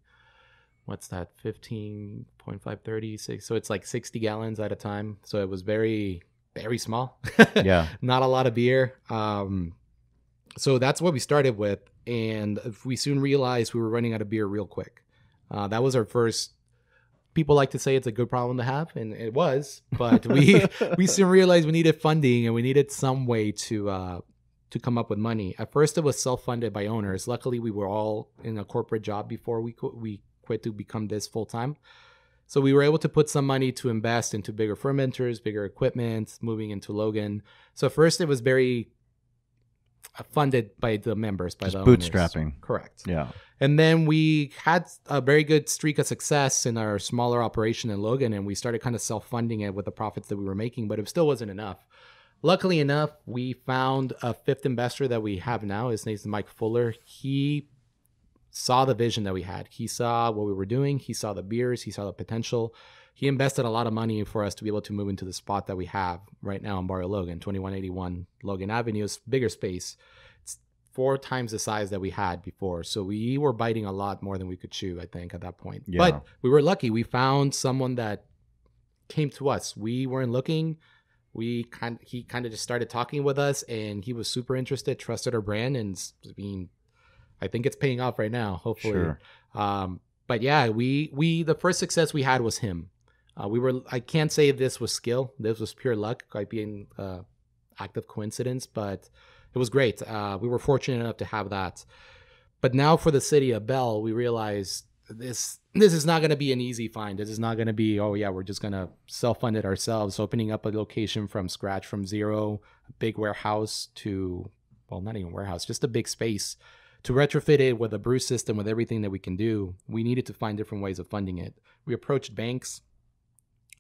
what's that, 15.536. So it's like 60 gallons at a time. So it was very, very small. Yeah. Not a lot of beer. So that's what we started with, and we soon realized we were running out of beer real quick. That was our first. People like to say it's a good problem to have, and it was, but we soon realized we needed funding and we needed some way to come up with money. At first, it was self-funded by owners. Luckily, we were all in a corporate job before we quit to become this full-time. So we were able to put some money to invest into bigger fermenters, bigger equipment, moving into Logan. So first, it was very funded by the members, by the bootstrapping. Owners. Correct. Yeah. And then we had a very good streak of success in our smaller operation in Logan, and we started kind of self-funding it with the profits that we were making, but it still wasn't enough. Luckily enough, we found a 5th investor that we have now. His name is Mike Fuller. He saw the vision that we had. He saw what we were doing. He saw the beers. He saw the potential. He invested a lot of money for us to be able to move into the spot that we have right now in Barrio Logan, 2181 Logan Avenue. It's bigger space. It's 4 times the size that we had before. So we were biting a lot more than we could chew, I think, at that point. Yeah. But we were lucky. We found someone that came to us. We weren't looking. He kind of just started talking with us, and he was super interested, trusted our brand, and I think it's paying off right now, hopefully. Sure. But yeah, we the first success we had was him. I can't say this was skill. This was pure luck, like being act of coincidence, but it was great. We were fortunate enough to have that. But now for the city of Bell, we realized this is not going to be an easy find. This is not going to be, oh yeah, we're just going to self-fund it ourselves, opening up a location from scratch, from zero, a big warehouse to, well, not even warehouse, just a big space, to retrofit it with a brew system, with everything that we can do. We needed to find different ways of funding it. We approached banks.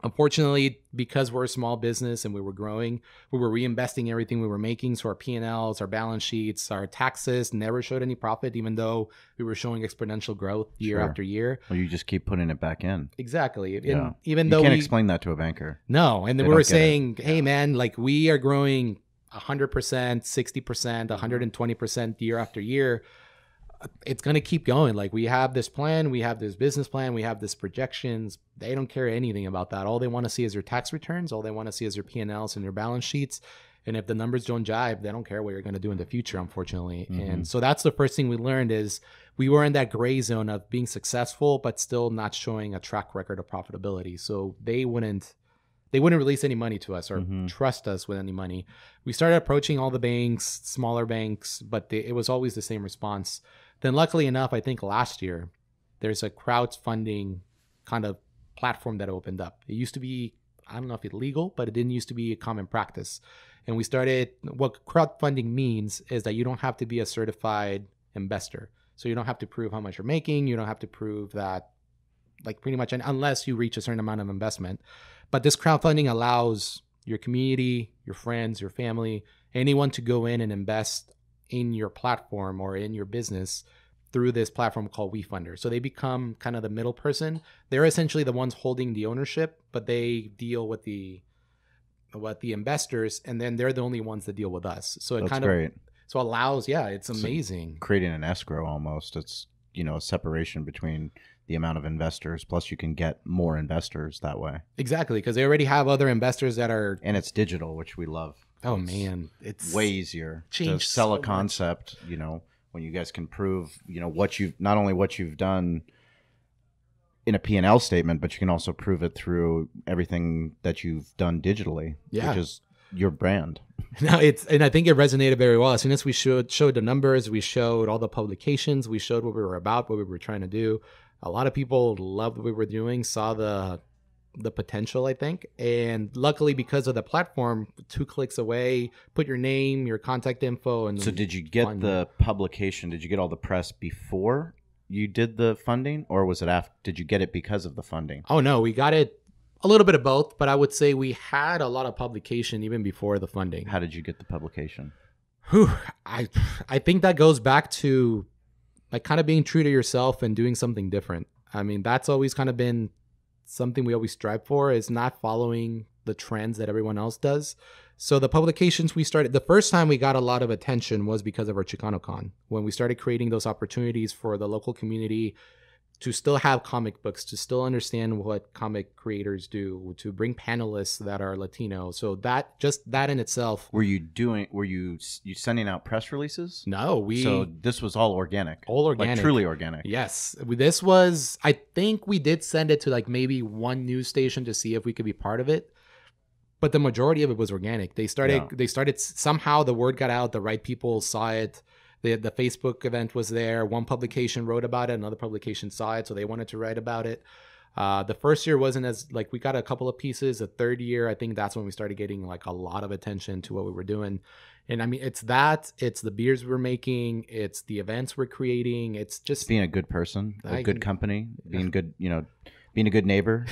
Unfortunately, because we're a small business and we were growing, we were reinvesting everything we were making. So our P&Ls, our balance sheets, our taxes never showed any profit, even though we were showing exponential growth year after year. Well, you just keep putting it back in. Exactly. Yeah. Even you though can't explain that to a banker. No. And then we were saying, hey, man, like we are growing 100%, 60%, 120% year after year. It's going to keep going. Like we have this plan, we have this business plan, we have this projections. They don't care anything about that. All they want to see is your tax returns. All they want to see is your P&Ls and your balance sheets. And if the numbers don't jive, they don't care what you're going to do in the future, unfortunately. Mm-hmm. And so that's the first thing we learned is we were in that gray zone of being successful, but still not showing a track record of profitability. So they wouldn't release any money to us or trust us with any money. We started approaching all the banks, smaller banks, but it was always the same response. Then luckily enough, I think last year, there's a crowdfunding kind of platform that opened up. It used to be, I don't know if it's legal, but it didn't used to be a common practice. And we started, what crowdfunding means is that you don't have to be a certified investor. So you don't have to prove how much you're making. You don't have to prove that, like pretty much, unless you reach a certain amount of investment. But this crowdfunding allows your community, your friends, your family, anyone to go in and invest in your platform or in your business through this platform called WeFunder. So they become kind of the middle person. They're essentially the ones holding the ownership, but they deal with the investors, and then they're the only ones that deal with us. So it kind of great. So allows, it's amazing. Creating an escrow almost. It's, a separation between the amount of investors, plus you can get more investors that way. Exactly, because they already have other investors that are... And it's digital, which we love. Oh, man. It's way easier to sell a concept, when you guys can prove, not only what you've done in a P&L statement, but you can also prove it through everything that you've done digitally, which is your brand. No, and I think it resonated very well. As soon as we showed the numbers, we showed all the publications, we showed what we were about, what we were trying to do. A lot of people loved what we were doing, saw the potential, I think. And luckily, because of the platform, 2 clicks away, put your name, your contact info. And so did you get the publication? Did you get all the press before you did the funding, or was it after? Did you get it because of the funding? Oh, no, we got it a little bit of both, but I would say we had a lot of publication even before the funding. How did you get the publication? I think that goes back to like kind of being true to yourself and doing something different. I mean, that's always kind of been something we always strive for, is not following the trends that everyone else does. So the publications we started, the first time we got a lot of attention was because of our Chicano Con, when we started creating those opportunities for the local community to still have comic books, to still understand what comic creators do, to bring panelists that are Latino. So that in itself. Were you sending out press releases? No, So this was all organic. All organic. Like truly organic. Yes. This was, I think we did send it to like maybe one news station to see if we could be part of it. But the majority of it was organic. They started somehow the word got out, the right people saw it. The Facebook event was there. One publication wrote about it. Another publication saw it, so they wanted to write about it. The first year wasn't as, like, we got a couple of pieces. The third year, I think that's when we started getting like a lot of attention to what we were doing. And I mean, it's the beers we're making, it's the events we're creating. It's just being a good person, a good company, being good, being a good neighbor,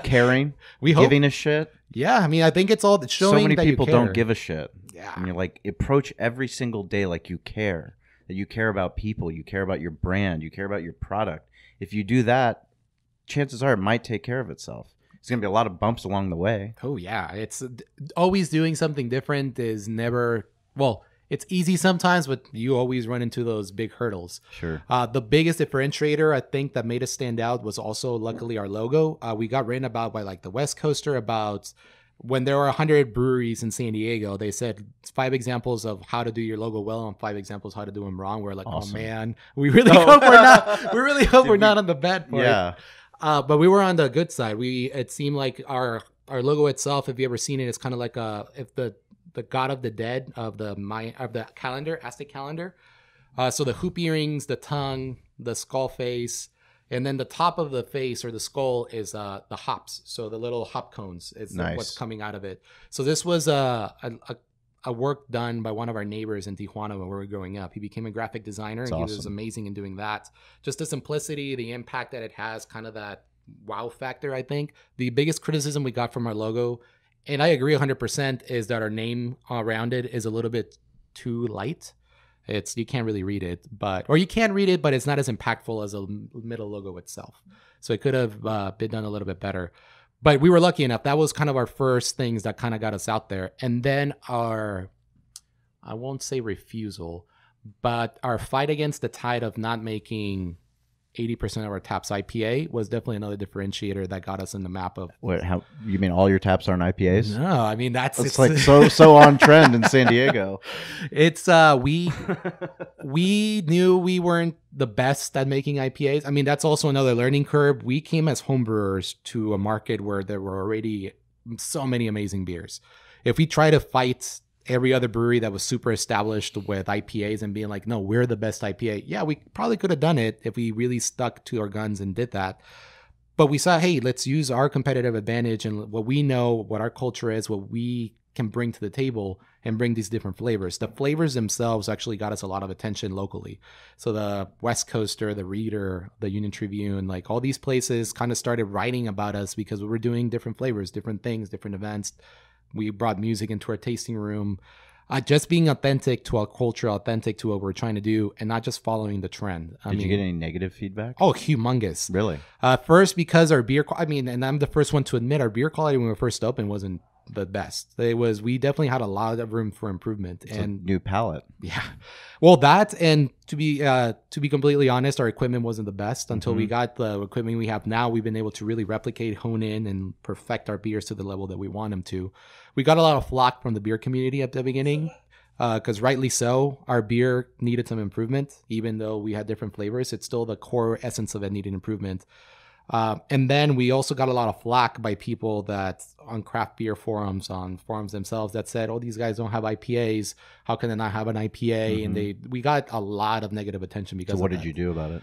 caring, giving a shit. Yeah, I mean, I think it's all showing. So many that people you care. don't give a shit. Yeah, and you're like, approach every single day like you care. That you care about people, you care about your brand, you care about your product. If you do that, chances are it might take care of itself. There's going to be a lot of bumps along the way. Oh, yeah. It's always doing something different is never, well, it's easy sometimes, but you always run into those big hurdles. Sure. The biggest differentiator I think that made us stand out was also luckily our logo. We got written about by like the West Coaster about when there were 100 breweries in San Diego. They said 5 examples of how to do your logo well and 5 examples how to do them wrong. We're like, awesome. Oh man, we really hope we're not. We really hope we're not on the bad part. Yeah. But we were on the good side. It seemed like our logo itself, if you ever seen it, it's kind of like if the god of the dead of the calendar, Aztec calendar. So the hoop earrings, the tongue, the skull face, and then the top of the face or the skull is the hops. So the little hop cones is nice. What's coming out of it. So this was a work done by one of our neighbors in Tijuana when we were growing up. He became a graphic designer. That's and awesome. He was amazing in doing that. Just the simplicity, the impact that it has, kind of that wow factor, I think. The biggest criticism we got from our logo, and I agree 100%, is that our name around it is a little bit too light. You can't really read it, or you can read it, but it's not as impactful as a middle logo itself. So it could have been done a little bit better. But we were lucky enough. That was kind of our first things that kind of got us out there. And then I won't say refusal, but our fight against the tide of not making 80% of our taps IPA was definitely another differentiator that got us in the map of. What? How you mean? All your taps aren't IPAs? No, I mean it's like so on trend in San Diego. It's we knew we weren't the best at making IPAs. I mean, that's also another learning curve. We came as homebrewers to a market where there were already so many amazing beers. If we try to fight every other brewery that was super established with IPAs and being like, no, we're the best IPA. Yeah, we probably could have done it if we really stuck to our guns and did that. But we saw, hey, let's use our competitive advantage and what we know, what our culture is, what we can bring to the table and bring these different flavors. The flavors themselves actually got us a lot of attention locally. So the West Coaster, the Reader, the Union Tribune, like all these places kind of started writing about us because we were doing different flavors, different things, different events. We brought music into our tasting room, just being authentic to our culture, authentic to what we're trying to do, and not just following the trend. Did you get any negative feedback? Oh, humongous. Really? First, because our beer, and I'm the first one to admit, our beer quality when we first opened wasn't the best. We definitely had a lot of room for improvement. It's and a new palette. Yeah. Well, that, and to be completely honest, our equipment wasn't the best until we got the equipment we have now. We've been able to really replicate, hone in, and perfect our beers to the level that we want them to. We got a lot of flack from the beer community at the beginning, because rightly so, our beer needed some improvement. Even though we had different flavors, it's still the core essence of it needed improvement. And then we also got a lot of flack by people that on craft beer forums, on forums themselves, that said, oh, these guys don't have IPAs. How can they not have an IPA? And we got a lot of negative attention because of that. So what did you do about it?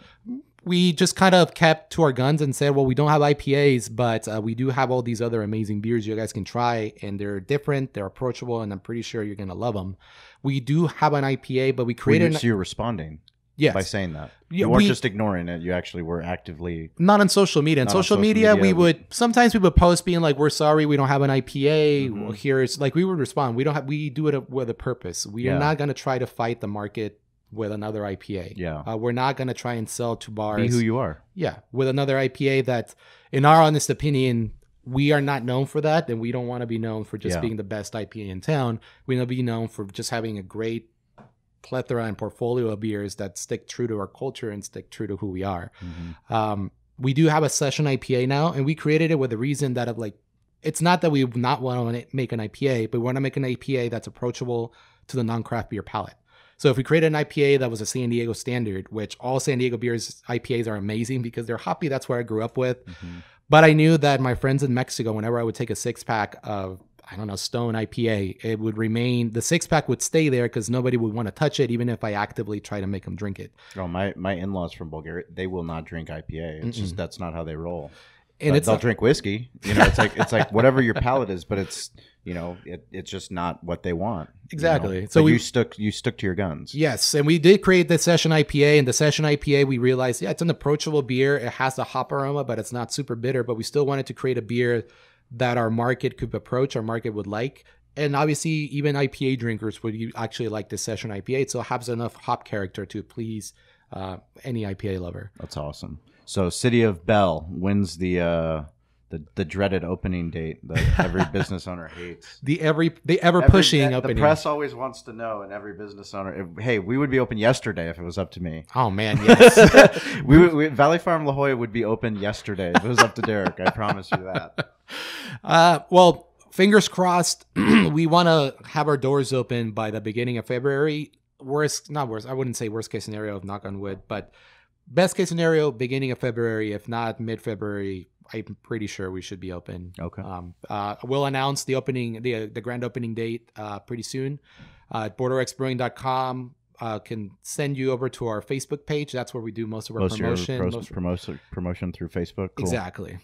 We just kind of kept to our guns and said, well, we don't have IPAs, but we do have all these other amazing beers you guys can try, and they're different, they're approachable, and I'm pretty sure you're going to love them. We do have an IPA, but we created... So you're responding. Yes. By saying that. You weren't just ignoring it. You actually were actively... Not on social media. On social media, we would... Sometimes we would post being like, we're sorry, we don't have an IPA. Well, here's... Like, we would respond. We do it with a purpose. We are not going to try to fight the market with another IPA. Yeah. We're not going to try and sell to bars. Be who you are. Yeah. With another IPA that, in our honest opinion, we are not known for that. And we don't want to be known for just being the best IPA in town. We want to be known for just having a great plethora and portfolio of beers that stick true to our culture and stick true to who we are. We do have a session IPA now, and we created it with a reason that of like, it's not that we not want to make an IPA, but we want to make an IPA that's approachable to the non-craft beer palate. So if we created an IPA that was a San Diego standard, which all San Diego beers, IPAs are amazing because they're hoppy. That's where I grew up with. But I knew that my friends in Mexico, whenever I would take a 6-pack of, I don't know, Stone IPA, it would remain, the 6-pack would stay there because nobody would want to touch it, even if I actively try to make them drink it. Oh, my in-laws from Bulgaria, they will not drink IPA. It's just, that's not how they roll. And they'll drink whiskey. You know, it's like whatever your palate is, but it's, you know, it's just not what they want. Exactly. You know? So you stuck to your guns. Yes, and we did create the Session IPA, and the Session IPA, we realized, it's an approachable beer. It has a hop aroma, but it's not super bitter. But we still wanted to create a beer that our market could approach, our market would like. And obviously, even IPA drinkers would actually like the Session IPA. It still has enough hop character to please any IPA lover. That's awesome. So City of Bell wins the the dreaded opening date that every business owner hates. The ever pushing opening. The press always wants to know, and every business owner, hey, we would be open yesterday if it was up to me. Oh man, yes. Valley Farm La Jolla would be open yesterday if it was up to Derek. I promise you that. Well, fingers crossed. We want to have our doors open by the beginning of February. I wouldn't say worst case scenario, knock on wood, but best case scenario, beginning of February. If not, mid-February. I'm pretty sure we should be open. Okay. We'll announce the opening, the grand opening date pretty soon. BorderXBrewing.com can send you over to our Facebook page. That's where we do most of our promotion through Facebook. Cool. Exactly.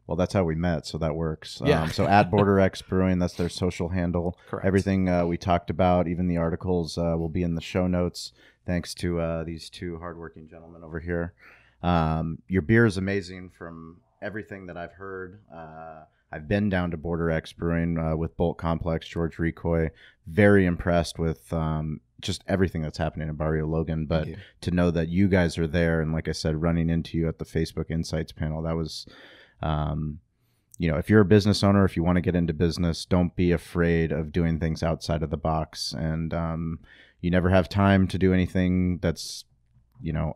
Well, that's how we met, so that works. Yeah. So at Border X Brewing, that's their social handle. Correct. Everything we talked about, even the articles, will be in the show notes. Thanks to these two hardworking gentlemen over here. Your beer is amazing from everything that I've heard. I've been down to Border X Brewing with Bolt Complex, George Recoy. Very impressed with just everything that's happening in Barrio Logan. But to know that you guys are there, and like I said, running into you at the Facebook Insights panel, that was, if you're a business owner, if you want to get into business, don't be afraid of doing things outside of the box. And you never have time to do anything that's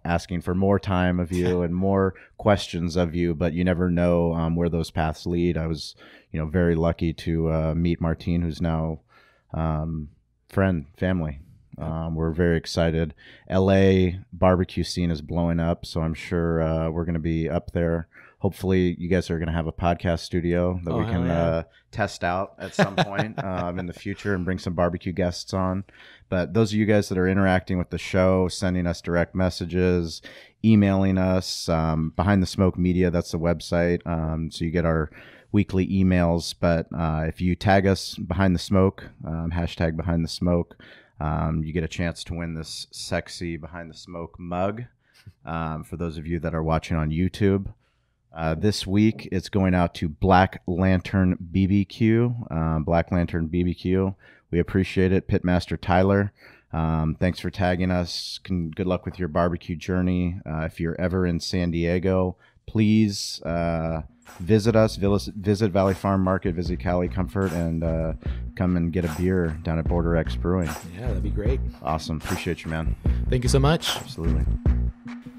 asking for more time of you and more questions of you, but you never know where those paths lead. I was, very lucky to meet Martin, who's now family. We're very excited. LA barbecue scene is blowing up, so I'm sure we're going to be up there. Hopefully you guys are going to have a podcast studio that we can test out at some point in the future and bring some barbecue guests on. But those of you guys that are interacting with the show, sending us direct messages, emailing us, Behind the Smoke Media, that's the website. So you get our weekly emails. But if you tag us Behind the Smoke, hashtag Behind the Smoke, you get a chance to win this sexy Behind the Smoke mug for those of you that are watching on YouTube. This week, it's going out to Black Lantern BBQ. Black Lantern BBQ. We appreciate it. Pitmaster Tyler, thanks for tagging us. Good luck with your barbecue journey. If you're ever in San Diego, please visit us. Visit Valley Farm Market, visit Cali Comfort, and come and get a beer down at Border X Brewing. Yeah, that'd be great. Awesome. Appreciate you, man. Thank you so much. Absolutely.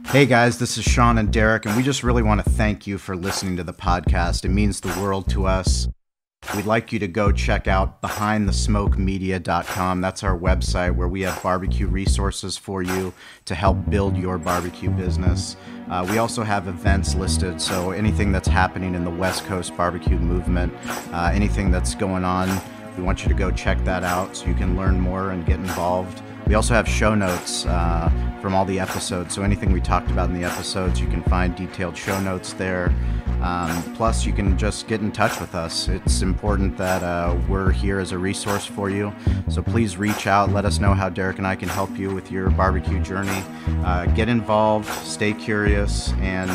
Hey guys, this is Shawn and Derek, and we just really want to thank you for listening to the podcast. It means the world to us. We'd like you to go check out BehindTheSmokeMedia.com. That's our website where we have barbecue resources for you to help build your barbecue business. We also have events listed, so anything that's happening in the West Coast barbecue movement, anything that's going on, we want you to go check that out so you can learn more and get involved. We also have show notes from all the episodes, so anything we talked about in the episodes, you can find detailed show notes there. Plus, you can just get in touch with us. It's important that we're here as a resource for you, so please reach out. Let us know how Derek and I can help you with your barbecue journey. Get involved, stay curious, and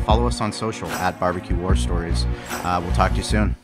follow us on social at Barbecue War Stories. We'll talk to you soon.